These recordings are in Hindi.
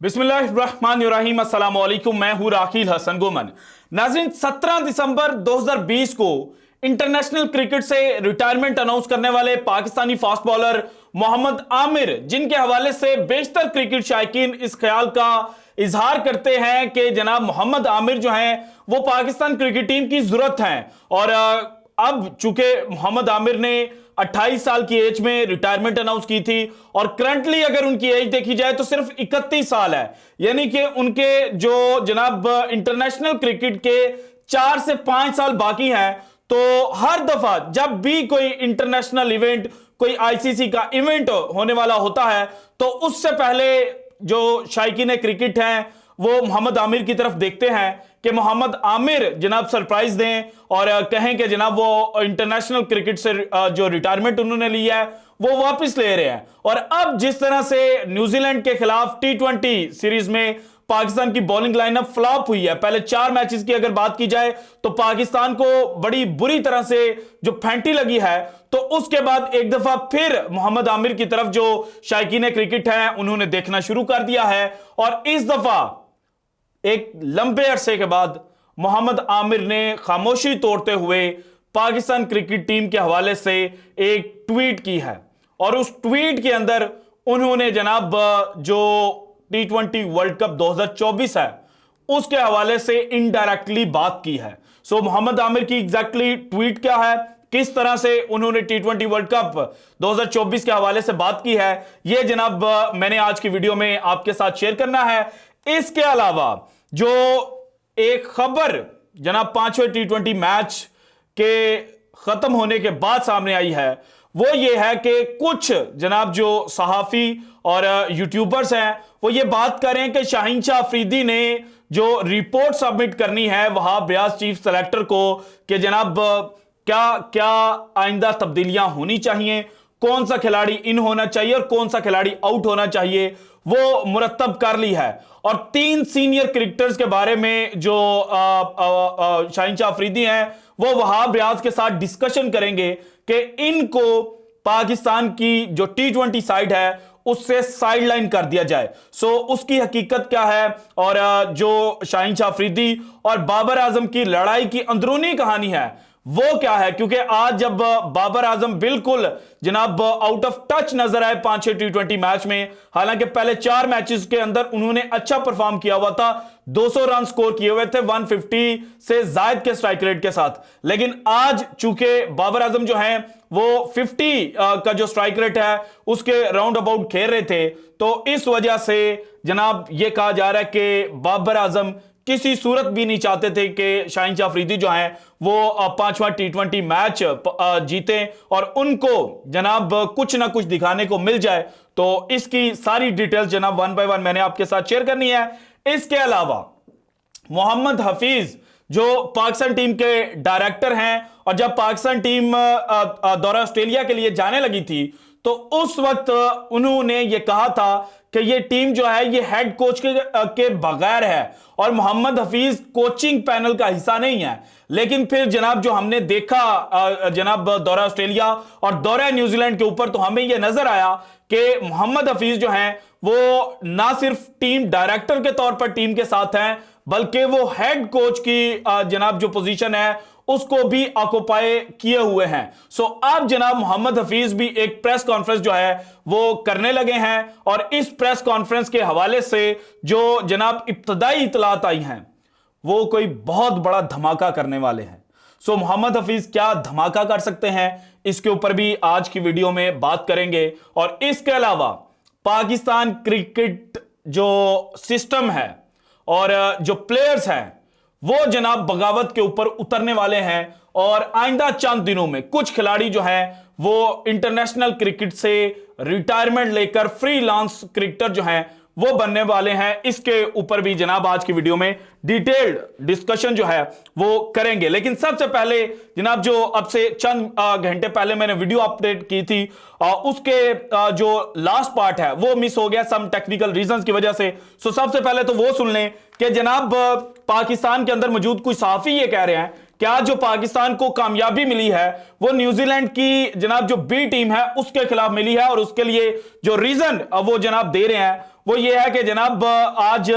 बिस्मिल्लाहिर्रहमानिर्रहीम, अस्सलाम वालेकुम। मैं हूं राखिल हसन गोमन। नाज़रीन, 17 दिसंबर 2020 को इंटरनेशनल क्रिकेट से रिटायरमेंट अनाउंस करने वाले पाकिस्तानी फास्ट बॉलर मोहम्मद आमिर, जिनके हवाले से बेशतर क्रिकेट शायकीन इस ख्याल का इजहार करते हैं कि जनाब मोहम्मद आमिर जो हैं वो पाकिस्तान क्रिकेट टीम की जरूरत हैं। और अब चूंकि मोहम्मद आमिर ने 28 साल की एज में रिटायरमेंट अनाउंस की थी और करंटली अगर उनकी एज देखी जाए तो सिर्फ 31 साल है, यानी कि उनके जो जनाब इंटरनेशनल क्रिकेट के 4 से 5 साल बाकी हैं। तो हर दफा जब भी कोई इंटरनेशनल इवेंट, कोई आईसीसी का इवेंट होने वाला होता है तो उससे पहले जो शायकीन क्रिकेट हैं वो मोहम्मद आमिर की तरफ देखते हैं कि मोहम्मद आमिर जनाब सरप्राइज दें और कहें कि जनाब वो इंटरनेशनल क्रिकेट से जो रिटायरमेंट उन्होंने लिया है वो वापस ले रहे हैं। और अब जिस तरह से न्यूजीलैंड के खिलाफ T20 सीरीज में पाकिस्तान की बॉलिंग लाइनअप फ्लॉप हुई है, पहले 4 मैचेस की अगर बात की जाए तो पाकिस्तान को बड़ी बुरी तरह से जो फैंटी लगी है, तो उसके बाद एक दफा फिर मोहम्मद आमिर की तरफ जो शायकीन क्रिकेट है उन्होंने देखना शुरू कर दिया है। और इस दफा एक लंबे अरसे के बाद मोहम्मद आमिर ने खामोशी तोड़ते हुए पाकिस्तान क्रिकेट टीम के हवाले से एक ट्वीट की है और उस ट्वीट के अंदर उन्होंने जनाब जो T20 वर्ल्ड कप 2024 है उसके हवाले से इनडायरेक्टली बात की है। सो मोहम्मद आमिर की एग्जैक्टली ट्वीट क्या है, किस तरह से उन्होंने T20 वर्ल्ड कप 2024 के हवाले से बात की है, यह जनाब मैंने आज की वीडियो में आपके साथ शेयर करना है। इसके अलावा जो एक खबर जनाब 5वें T20 मैच के खत्म होने के बाद सामने आई है वो ये है कि कुछ जनाब जो सहाफी और यूट्यूबर्स हैं वो ये बात कर रहे हैं कि शाहीन शाह अफरीदी ने जो रिपोर्ट सबमिट करनी है वहाब रियाज चीफ सेलेक्टर को कि जनाब क्या क्या आइंदा तब्दीलियां होनी चाहिए, कौन सा खिलाड़ी इन होना चाहिए और कौन सा खिलाड़ी आउट होना चाहिए, वो मुरत्तब कर ली है। और 3 सीनियर क्रिकेटर्स के बारे में जो शाहीन शाह अफरीदी हैं वो वहाब रियाज के साथ डिस्कशन करेंगे कि इनको पाकिस्तान की जो T20 साइड है उससे साइडलाइन कर दिया जाए। सो उसकी हकीकत क्या है और जो शाहीन शाह अफरीदी और बाबर आजम की लड़ाई की अंदरूनी कहानी है वो क्या है, क्योंकि आज जब बाबर आजम बिल्कुल जनाब आउट ऑफ टच नजर आए 5-6 T20 मैच में, हालांकि पहले 4 मैचेस के अंदर उन्होंने अच्छा परफॉर्म किया हुआ था, 200 रन स्कोर किए हुए थे 150 से जायद के स्ट्राइक रेट के साथ, लेकिन आज चूंकि बाबर आजम जो हैं वो 50 का जो स्ट्राइक रेट है उसके राउंड अबाउट खेल रहे थे, तो इस वजह से जनाब यह कहा जा रहा है कि बाबर आजम किसी सूरत भी नहीं चाहते थे कि शाहीन शाह अफरीदी जो हैं वो 5वां T20 मैच जीते और उनको जनाब कुछ ना कुछ दिखाने को मिल जाए। तो इसकी सारी डिटेल्स जनाब 1 बाय 1 मैंने आपके साथ शेयर करनी है। इसके अलावा मोहम्मद हफीज जो पाकिस्तान टीम के डायरेक्टर हैं और जब पाकिस्तान टीम दौरा ऑस्ट्रेलिया के लिए जाने लगी थी तो उस वक्त उन्होंने ये कहा था कि ये टीम जो है ये हेड कोच के बगैर है और मोहम्मद हफीज कोचिंग पैनल का हिस्सा नहीं है। लेकिन फिर जनाब जो हमने देखा जनाब दौरा ऑस्ट्रेलिया और दौरा न्यूजीलैंड के ऊपर, तो हमें यह नजर आया कि मोहम्मद हफीज जो हैं वो ना सिर्फ टीम डायरेक्टर के तौर पर टीम के साथ हैं बल्कि वो हेड कोच की जनाब जो पोजीशन है उसको भी ऑक्युपाई किए हुए हैं। सो अब जनाब मोहम्मद हफीज भी एक प्रेस कॉन्फ्रेंस जो है वो करने लगे हैं और इस प्रेस कॉन्फ्रेंस के हवाले से जो जनाब इब्तदाई इतलात आई हैं वो कोई बहुत बड़ा धमाका करने वाले हैं। सो मोहम्मद हफीज क्या धमाका कर सकते हैं इसके ऊपर भी आज की वीडियो में बात करेंगे। और इसके अलावा पाकिस्तान क्रिकेट जो सिस्टम है और जो प्लेयर्स हैं वो जनाब बगावत के ऊपर उतरने वाले हैं और आइंदा चंद दिनों में कुछ खिलाड़ी जो हैं वो इंटरनेशनल क्रिकेट से रिटायरमेंट लेकर फ्रीलांस क्रिकेटर जो हैं वो बनने वाले हैं। इसके ऊपर भी जनाब आज की वीडियो में डिटेल्ड डिस्कशन जो है वो करेंगे। लेकिन सबसे पहले जनाब जो अब से चंद घंटे पहले मैंने वीडियो अपडेट की थी उसके जो लास्ट पार्ट है वो मिस हो गया सम टेक्निकल रीजंस की वजह से। सो सबसे पहले तो वो सुन लें कि जनाब पाकिस्तान के अंदर मौजूद कुछ सहाफी ये कह रहे हैं कि आज जो पाकिस्तान को कामयाबी मिली है वो न्यूजीलैंड की जनाब जो बी टीम है उसके खिलाफ मिली है और उसके लिए जो रीजन वो जनाब दे रहे हैं वो ये है कि जनाब आज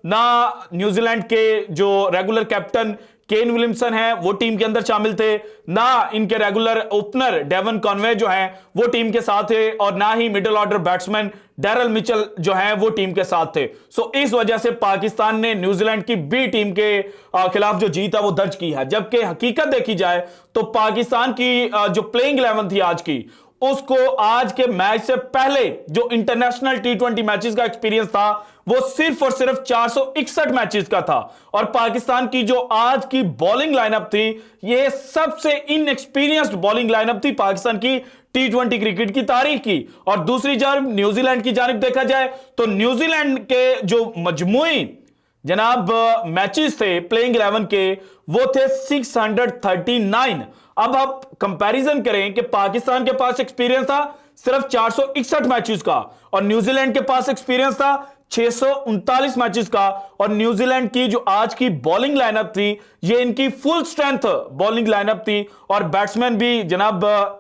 ना न्यूजीलैंड के जो रेगुलर कैप्टन केन विलियमसन है वो टीम के अंदर शामिल थे, ना इनके रेगुलर ओपनर डेवन कॉनवे जो हैं वो टीम के साथ थे, और ना ही middle order batsman Daryl Mitchell जो हैं वो टीम के साथ थे। सो इस वजह से पाकिस्तान ने न्यूजीलैंड की बी टीम के खिलाफ जो जीत है वो दर्ज की है। जबकि हकीकत देखी जाए तो पाकिस्तान की जो प्लेइंग 11 थी आज की, उसको आज के मैच से पहले जो इंटरनेशनल टी20 मैचेस का एक्सपीरियंस था वो सिर्फ और सिर्फ 461 मैचेस का था। और पाकिस्तान की जो आज की बॉलिंग लाइनअप थी, ये सबसे इनएक्सपीरियंस्ड बॉलिंग लाइनअप थी पाकिस्तान की टी20 क्रिकेट की तारीख की। और दूसरी जानब न्यूजीलैंड की जानब देखा जाए तो न्यूजीलैंड के जो मजमूई जनाब मैचेस थे प्लेइंग 11 के, वो थे 639। अब आप कंपैरिजन करें कि पाकिस्तान के पास एक्सपीरियंस था सिर्फ 461 मैचेस का और न्यूजीलैंड के पास एक्सपीरियंस था 639 मैचेस का। और न्यूजीलैंड की जो आज की बॉलिंग लाइनअप थी, ये इनकी फुल स्ट्रेंथ बॉलिंग लाइनअप थी, और बैट्समैन भी जनाब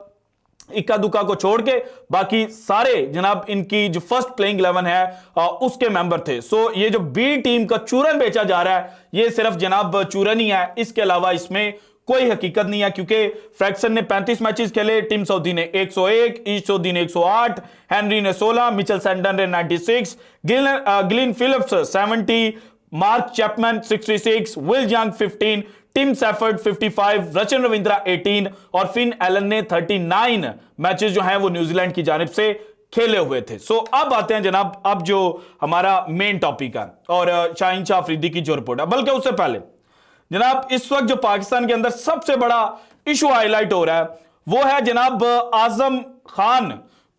इक्का दुक्का को छोड़ के बाकी सारे जनाब इनकी जो फर्स्ट प्लेइंग 11 है उसके मेंबर थे। सो ये जो बी टीम का चूरन बेचा जा रहा है, ये सिर्फ जनाब चूरन ही है, इसके अलावा इसमें कोई हकीकत नहीं है। क्योंकि फ्रैक्सन ने 35 मैचेस खेले, टिम साउदी ने 101, ईस्ट साउदी ने 108, हेनरी ने 16, मिचेल सैंटनर ने 96, Glenn Phillips 70, Mark Chapman 66, Will Young 15, Tim Seifert 55, Rachin Ravindra 18 और फिन एलन ने 39 मैचेस जो हैं वो न्यूजीलैंड की जानिब से खेले हुए थे। सो अब आते हैं जनाब अब जो हमारा मेन टॉपिक है और शाहीन शाह अफरीदी की जो रिपोर्ट है। बल्कि उससे पहले जनाब इस वक्त जो पाकिस्तान के अंदर सबसे बड़ा इशू हाईलाइट हो रहा है वो है जनाब आजम खान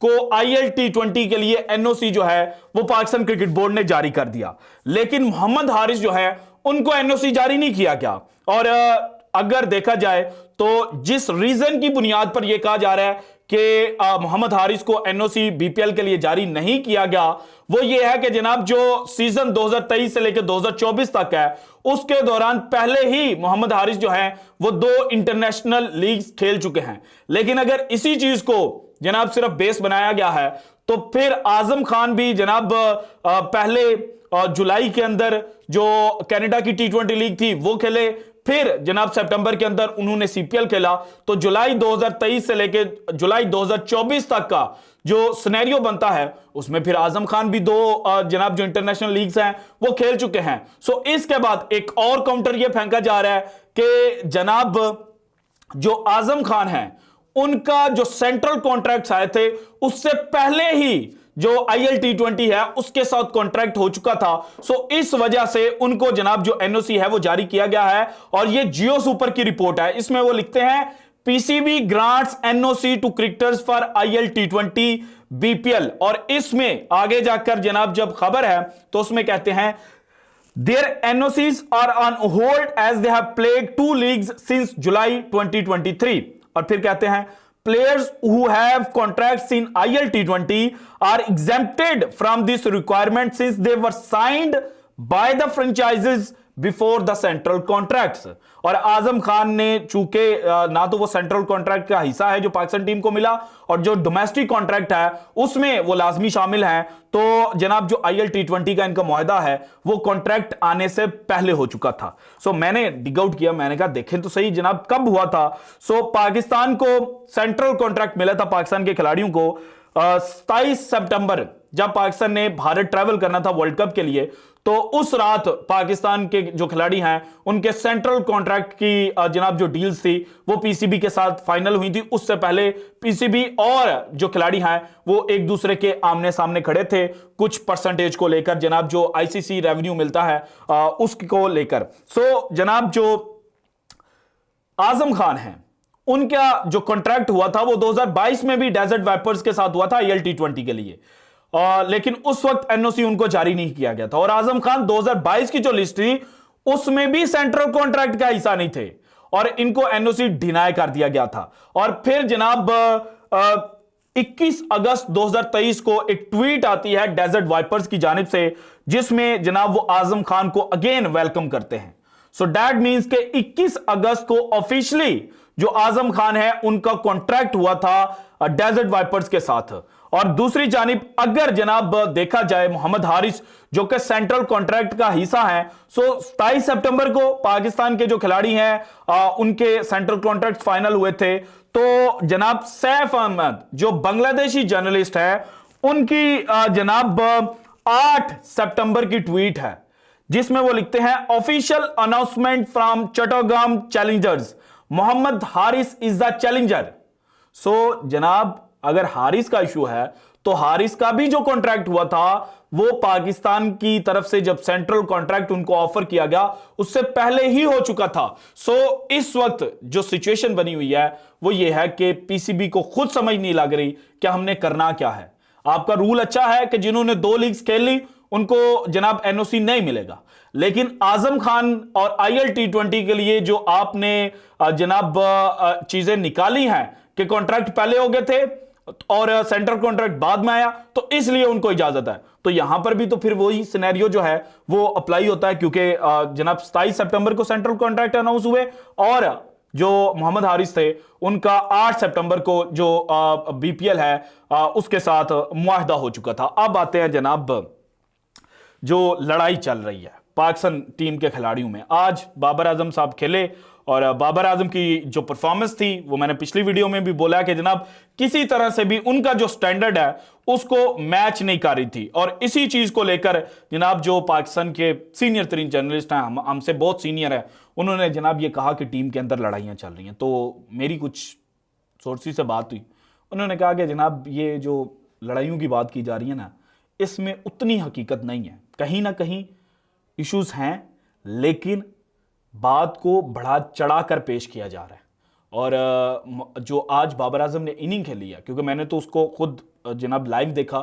को IL T20 के लिए NOC जो है वो पाकिस्तान क्रिकेट बोर्ड ने जारी कर दिया, लेकिन मोहम्मद हारिस जो है उनको NOC जारी नहीं किया गया। और अगर देखा जाए तो जिस रीजन की बुनियाद पर यह कहा जा रहा है कि मोहम्मद हारिस को NOC BPL के लिए जारी नहीं किया गया, वो ये है कि जनाब जो सीजन 2023 से लेकर 2024 तक है उसके दौरान पहले ही मोहम्मद हारिस जो है वो 2 इंटरनेशनल लीग्स खेल चुके हैं। लेकिन अगर इसी चीज को जनाब सिर्फ बेस बनाया गया है तो फिर आजम खान भी जनाब पहले जुलाई के अंदर जो कनाडा की T20 लीग थी वो खेले, फिर जनाब सितंबर के अंदर उन्होंने CPL खेला। तो जुलाई 2023 से लेकर जुलाई 2024 तक का जो सिनेरियो बनता है उसमें फिर आजम खान भी 2 जनाब जो इंटरनेशनल लीग्स हैं वो खेल चुके हैं। सो इसके बाद एक और काउंटर ये फेंका जा रहा है कि जनाब जो आजम खान हैं उनका जो सेंट्रल कॉन्ट्रैक्ट आए थे उससे पहले ही जो IL T20 है उसके साथ कॉन्ट्रैक्ट हो चुका था। सो इस वजह से उनको जनाब जो NOC है वो जारी किया गया है। और ये जियो सुपर की रिपोर्ट है, इसमें वो लिखते हैं PCB grants NOC to cricketers for IL T20 BPL। और इसमें आगे जाकर जनाब जब खबर है तो उसमें कहते हैं their NOCs are on hold as they have played 2 leagues since July 2023। और फिर कहते हैं players who have contracts in IL T20 are exempted from this requirement since they were signed by the franchises before the central contracts। और आजम खान ने चूंकि ना तो वो सेंट्रल कॉन्ट्रैक्ट का हिस्सा है जो पाकिस्तान टीम को मिला और जो डोमेस्टिक कॉन्ट्रैक्ट है उसमें वो लाजमी शामिल हैं, तो जनाब जो IL T20 का इनका मुआहदा है वो कॉन्ट्रैक्ट आने से पहले हो चुका था। सो मैंने डिग आउट किया, मैंने कहा देखें तो सही जनाब कब हुआ था। सो पाकिस्तान को सेंट्रल कॉन्ट्रैक्ट मिला था पाकिस्तान के खिलाड़ियों को 27 सितंबर, जब पाकिस्तान ने भारत ट्रैवल करना था वर्ल्ड कप के लिए। तो उस रात पाकिस्तान के जो खिलाड़ी हैं उनके सेंट्रल कॉन्ट्रैक्ट की जनाब जो डील्स थी वो PCB के साथ फाइनल हुई थी। उससे पहले PCB और जो खिलाड़ी हैं वो एक दूसरे के आमने सामने खड़े थे कुछ परसेंटेज को लेकर, जनाब जो ICC रेवेन्यू मिलता है उसको लेकर। सो जनाब जो आजम खान हैं उनका जो कॉन्ट्रैक्ट हुआ था वो 2022 में भी डेजर्ट वाइपर्स के साथ हुआ था IL T20 के लिए, लेकिन उस वक्त NOC उनको जारी नहीं किया गया था। और आजम खान 2022 की जो लिस्ट थी उसमें भी सेंट्रल कॉन्ट्रैक्ट का हिस्सा नहीं थे और इनको NOC डिनाई कर दिया गया था। और फिर जनाब 21 अगस्त 2023 को एक ट्वीट आती है डेजर्ट वाइपर्स की जानिब से जिसमें जनाब वो आजम खान को अगेन वेलकम करते हैं। सो दैट मींस के 21 अगस्त को ऑफिशियली जो आजम खान है उनका कॉन्ट्रैक्ट हुआ था डेजर्ट वाइपर्स के साथ। और दूसरी जानिब अगर जनाब देखा जाए मोहम्मद हारिस जो कि सेंट्रल कॉन्ट्रैक्ट का हिस्सा है, सो 27 सितंबर को पाकिस्तान के जो खिलाड़ी हैं उनके सेंट्रल कॉन्ट्रैक्ट फाइनल हुए थे। तो जनाब सैफ अहमद जो बांग्लादेशी जर्नलिस्ट है, उनकी जनाब 8 सितंबर की ट्वीट है जिसमें वो लिखते हैं official announcement from Chattogram Challengers, Mohammad Haris is the challenger. So जनाब अगर हारिस का इशू है तो हारिस का भी जो कॉन्ट्रैक्ट हुआ था वो पाकिस्तान की तरफ से जब सेंट्रल कॉन्ट्रैक्ट उनको ऑफर किया गया उससे पहले ही हो चुका था। सो इस वक्त जो सिचुएशन बनी हुई है वो ये है कि पीसीबी को खुद समझ नहीं लग रही कि हमने करना क्या है। आपका रूल अच्छा है कि जिन्होंने 2 लीग्स खेल ली उनको जनाब एनओसी नहीं मिलेगा, लेकिन आजम खान और आईएल टी20 के लिए जो आपने जनाब चीजें निकाली हैं कि कॉन्ट्रैक्ट पहले हो गए थे और सेंट्रल कॉन्ट्रैक्ट बाद में आया, तो इसलिए उनको इजाजत है। तो यहां पर भी तो फिर वही सिनेरियो जो है वो अप्लाई होता है, क्योंकि जनाब 27 सितंबर को सेंट्रल कॉन्ट्रैक्ट अनाउंस हुए और जो मोहम्मद हारिस थे उनका 8 सितंबर को जो बीपीएल है उसके साथ मुआहदा हो चुका था। अब आते हैं जनाब जो लड़ाई चल रही है पाकिस्तान टीम के खिलाड़ियों में। आज बाबर आजम साहब खेले और बाबर आजम की जो परफॉर्मेंस थी वो मैंने पिछली वीडियो में भी बोला कि जनाब किसी तरह से भी उनका जो स्टैंडर्ड है उसको मैच नहीं कर रही थी। और इसी चीज को लेकर जनाब जो पाकिस्तान के सीनियर तरीन जर्नलिस्ट हैं, हमसे बहुत सीनियर है, उन्होंने जनाब ये कहा कि टीम के अंदर लड़ाइयां चल रही हैं। तो मेरी कुछ सोर्सेस से बात हुई, उन्होंने कहा कि जनाब ये जो लड़ाइयों की बात की जा रही है ना, इसमें उतनी हकीकत नहीं है, कहीं ना कहीं इश्यूज हैं, लेकिन बात को बढ़ा चढ़ाकर पेश किया जा रहा है। और जो आज बाबर आजम ने इनिंग खेली है, क्योंकि मैंने तो उसको खुद जनाब लाइव देखा,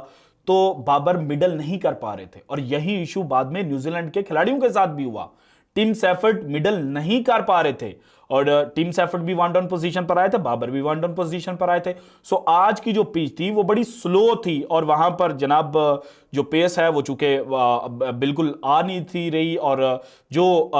तो बाबर मिडल नहीं कर पा रहे थे और यही इशू बाद में न्यूजीलैंड के खिलाड़ियों के साथ भी हुआ। टिम सैफर्ड मिडल नहीं कर पा रहे थे और टिम सैफर्ड भी वन डाउन पोजीशन पर आए थे, बाबर भी वन डाउन पोजीशन पर आए थे। सो आज की जो पिच थी वो बड़ी स्लो थी और वहां पर जनाब जो पेस है वो चूंकि बिल्कुल आ नहीं थी रही और जो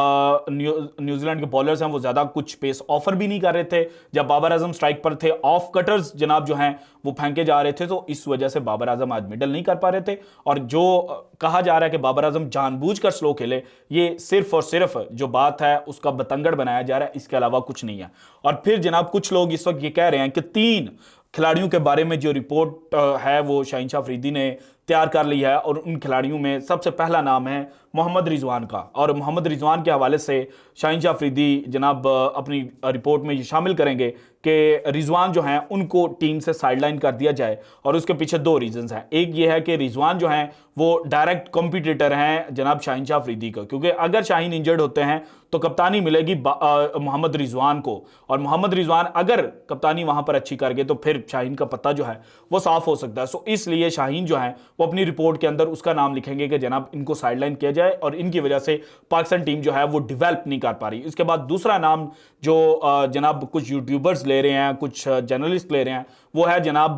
न्यूजीलैंड के बॉलर्स हैं वो ज्यादा कुछ पेस ऑफर भी नहीं कर रहे थे। जब बाबर आजम स्ट्राइक पर थे ऑफ कटर्स जनाब जो हैं वो फेंके जा रहे थे, तो इस वजह से बाबर आजम आज मिडल नहीं कर पा रहे थे। और जो कहा जा रहा है कि बाबर आजम जानबूझकर स्लो खेले, ये सिर्फ और सिर्फ जो बात है उसका बतंगड़ बनाया जा रहा है, इसके अलावा कुछ नहीं है। और फिर जनाब कुछ लोग इस वक्त ये कह रहे हैं कि 3 खिलाड़ियों के बारे में जो रिपोर्ट है वो शाहीन शाह अफरीदी ने तैयार कर ली है और उन खिलाड़ियों में सबसे पहला नाम है मोहम्मद रिजवान का। और मोहम्मद रिजवान के हवाले से शाहीन शाह अफरीदी जनाब अपनी रिपोर्ट में ये शामिल करेंगे कि रिजवान जो हैं उनको टीम से साइडलाइन कर दिया जाए। और उसके पीछे 2 रीजंस हैं। एक ये है कि रिजवान जो हैं वो डायरेक्ट कॉम्पिटिटर हैं जनाब शाहीन शाह अफरीदी का, क्योंकि अगर शाहीन इंजर्ड होते हैं तो कप्तानी मिलेगी मोहम्मद रिजवान को, और मोहम्मद रिजवान अगर कप्तानी वहां पर अच्छी कर गए तो फिर शाहीन का पत्ता जो है वो साफ हो सकता है। सो इसलिए शाहीन जो है वो अपनी रिपोर्ट के अंदर उसका नाम लिखेंगे कि जनाब इनको साइडलाइन किया जाए और इनकी वजह से पाकिस्तान टीम जो है वो डेवलप नहीं कर पा रही। इसके बाद दूसरा नाम जो जनाब कुछ यूट्यूबर्स ले रहे हैं, कुछ जर्नलिस्ट ले रहे हैं, वो है जनाब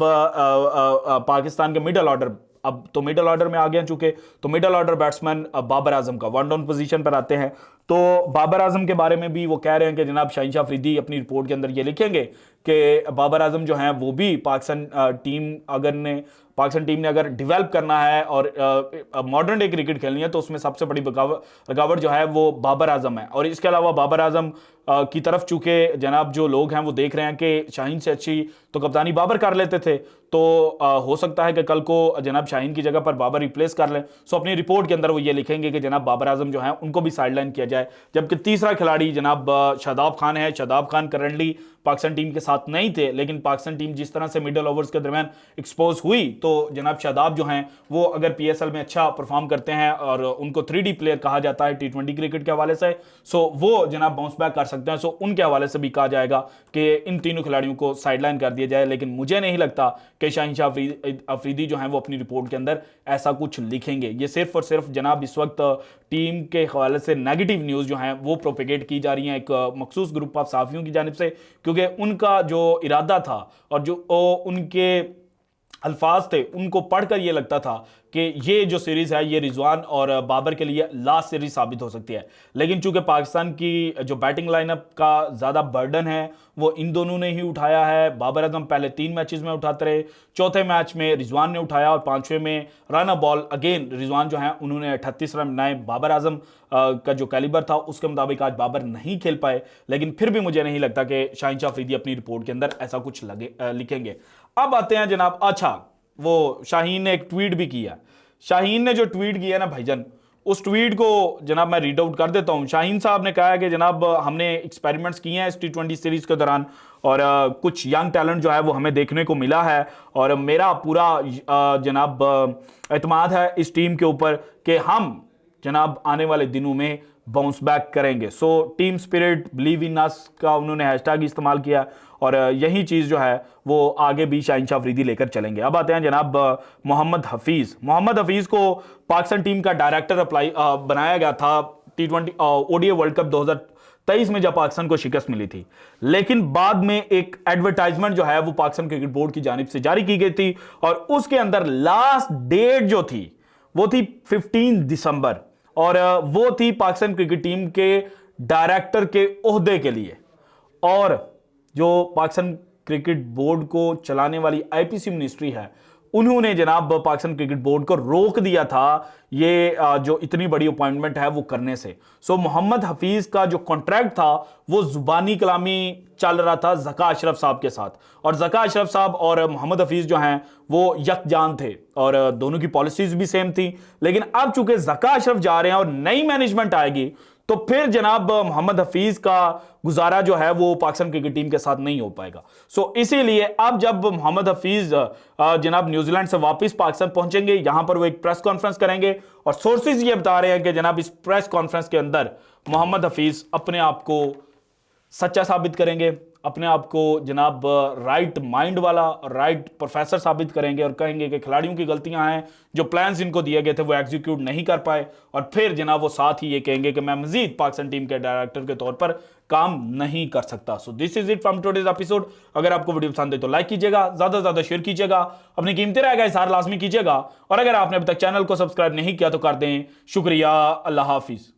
पाकिस्तान के मिडल ऑर्डर। अब तो मिडल ऑर्डर में आ गए चूंकि, तो middle order batsman Babar Azam का वन डाउन पोजीशन पर आते हैं। तो बाबर आजम के बारे में भी वो कह रहे हैं कि जनाब शाहीन शाह अफरीदी अपनी रिपोर्ट के अंदर ये लिखेंगे कि बाबर आजम जो हैं वो भी पाकिस्तान टीम ने अगर डेवलप करना है और मॉडर्न डे क्रिकेट खेलनी है तो उसमें सबसे बड़ी रुकावट जो है वो बाबर आजम है। और इसके अलावा बाबर आजम की तरफ चूंकि जनाब जो लोग हैं वो देख रहे हैं कि शाहीन से अच्छी तो कप्तानी बाबर कर लेते थे, तो हो सकता है कि कल को जनाब शाहीन की जगह पर बाबर रिप्लेस कर लें। सो अपनी रिपोर्ट के अंदर वो ये लिखेंगे कि जनाब बाबर आजम जो हैं उनको भी साइडलाइन किया जाए। जबकि तीसरा खिलाड़ी जनाब शादाब खान है। शादाब खान करंटली पाकिस्तान टीम के साथ नहीं थे, लेकिन पाकिस्तान टीम जिस तरह से मिडल ओवर्स के दरमियान एक्सपोज हुई तो जनाब शादाब जो हैं वो अगर पीएसएल में अच्छा परफॉर्म करते हैं और उनको 3D प्लेयर कहा जाता है टी20 क्रिकेट के हवाले से, सो वो जनाब बाउंस बैक कर सकते हैं। सो उनके हवाले से भी कहा जाएगा कि इन तीनों खिलाड़ियों को साइडलाइन कर दिया जाए। लेकिन मुझे नहीं लगता कि शाहीन शाह अफरीदी जो हैं वो अपनी रिपोर्ट के अंदर ऐसा कुछ लिखेंगे। ये सिर्फ और सिर्फ जनाब इस वक्त टीम के हवाले से नेगेटिव न्यूज़ जो हैं वो प्रोपेगेट की जा रही हैं एक मखसूस ग्रुप ऑफ साफियों की जानिब से, क्योंकि उनका जो इरादा था और जो उनके अल्फाज थे उनको पढ़कर यह लगता था कि ये जो सीरीज है ये रिजवान और बाबर के लिए लास्ट सीरीज साबित हो सकती है। लेकिन चूंकि पाकिस्तान की जो बैटिंग लाइनअप का ज्यादा बर्डन है वो इन दोनों ने ही उठाया है। बाबर आजम पहले 3 मैचेस में उठाते रहे, चौथे मैच में रिजवान ने उठाया और पांचवें में रन बॉल अगेन रिजवान जो है उन्होंने 38 रन बनाए। बाबर आजम का जो कैलिबर था उसके मुताबिक आज बाबर नहीं खेल पाए, लेकिन फिर भी मुझे नहीं लगता कि शाहीन शाह अफरीदी अपनी रिपोर्ट के अंदर ऐसा कुछ लिखेंगे। अब आते हैं जनाब, अच्छा वो शाहीन ने एक ट्वीट भी किया। शाहीन ने जो ट्वीट किया ना भाईजान, उस ट्वीट को जनाब मैं रीड आउट कर देता हूं। शाहीन साहब ने कहा है कि जनाब हमने एक्सपेरिमेंट्स किए हैं इस T20 सीरीज के दौरान और कुछ यंग टैलेंट जो है वो हमें देखने को मिला है और मेरा पूरा जनाब एतमाद है इस टीम के ऊपर कि हम जनाब आने वाले दिनों में बाउंस बैक करेंगे। So team spirit, believe in us का उन्होंने हैशटैग इस्तेमाल किया और यही चीज जो है वो आगे भी शाहीन शाह अफरीदी लेकर चलेंगे। अब आते हैं जनाब मोहम्मद हफीज। मोहम्मद हफीज को पाकिस्तान टीम का डायरेक्टर बनाया गया था T20 ODI वर्ल्ड कप 2023 में जब पाकिस्तान को शिकस्त मिली थी, लेकिन बाद में एक एडवर्टाइजमेंट जो है वो पाकिस्तान क्रिकेट बोर्ड की जानिब से जारी की गई थी और उसके अंदर लास्ट डेट जो थी वो थी 15 दिसंबर और वो थी पाकिस्तान क्रिकेट टीम के डायरेक्टर के ओहदे के लिए। और जो पाकिस्तान क्रिकेट बोर्ड को चलाने वाली IPC मिनिस्ट्री है उन्होंने जनाब पाकिस्तान क्रिकेट बोर्ड को रोक दिया था ये जो इतनी बड़ी अपॉइंटमेंट है वो करने से। सो मोहम्मद हफीज का जो कॉन्ट्रैक्ट था वो जुबानी कलामी चल रहा था ज़का अशरफ साहब के साथ और ज़का अशरफ साहब और मोहम्मद हफीज जो हैं वो यकजान थे और दोनों की पॉलिसीज भी सेम थी। लेकिन अब चूंकि ज़का अशरफ जा रहे हैं और नई मैनेजमेंट आएगी तो फिर जनाब मोहम्मद हफीज का गुजारा जो है वो पाकिस्तान क्रिकेट टीम के साथ नहीं हो पाएगा। सो इसीलिए अब जब मोहम्मद हफीज जनाब न्यूजीलैंड से वापस पाकिस्तान पहुंचेंगे, यहां पर वो एक प्रेस कॉन्फ्रेंस करेंगे और सोर्सेज ये बता रहे हैं कि जनाब इस प्रेस कॉन्फ्रेंस के अंदर मोहम्मद हफीज अपने आप को सच्चा साबित करेंगे, अपने आप को जनाब राइट माइंड वाला और राइट प्रोफेसर साबित करेंगे और कहेंगे कि खिलाड़ियों की गलतियां हैं, जो प्लान्स इनको दिए गए थे वो एग्जीक्यूट नहीं कर पाए और फिर जनाब वो साथ ही ये कहेंगे कि मैं मजीद पाकिस्तान टीम के डायरेक्टर के तौर पर काम नहीं कर सकता। So this is it from today's episode. अगर आपको वीडियो पसंद है तो लाइक कीजिएगा, ज्यादा से ज्यादा शेयर कीजिएगा, अपनी कीमती राय का इज़हार लाजमी कीजिएगा और अगर आपने अभी तक चैनल को सब्सक्राइब नहीं किया तो कर दें। शुक्रिया, अल्लाह हाफिज।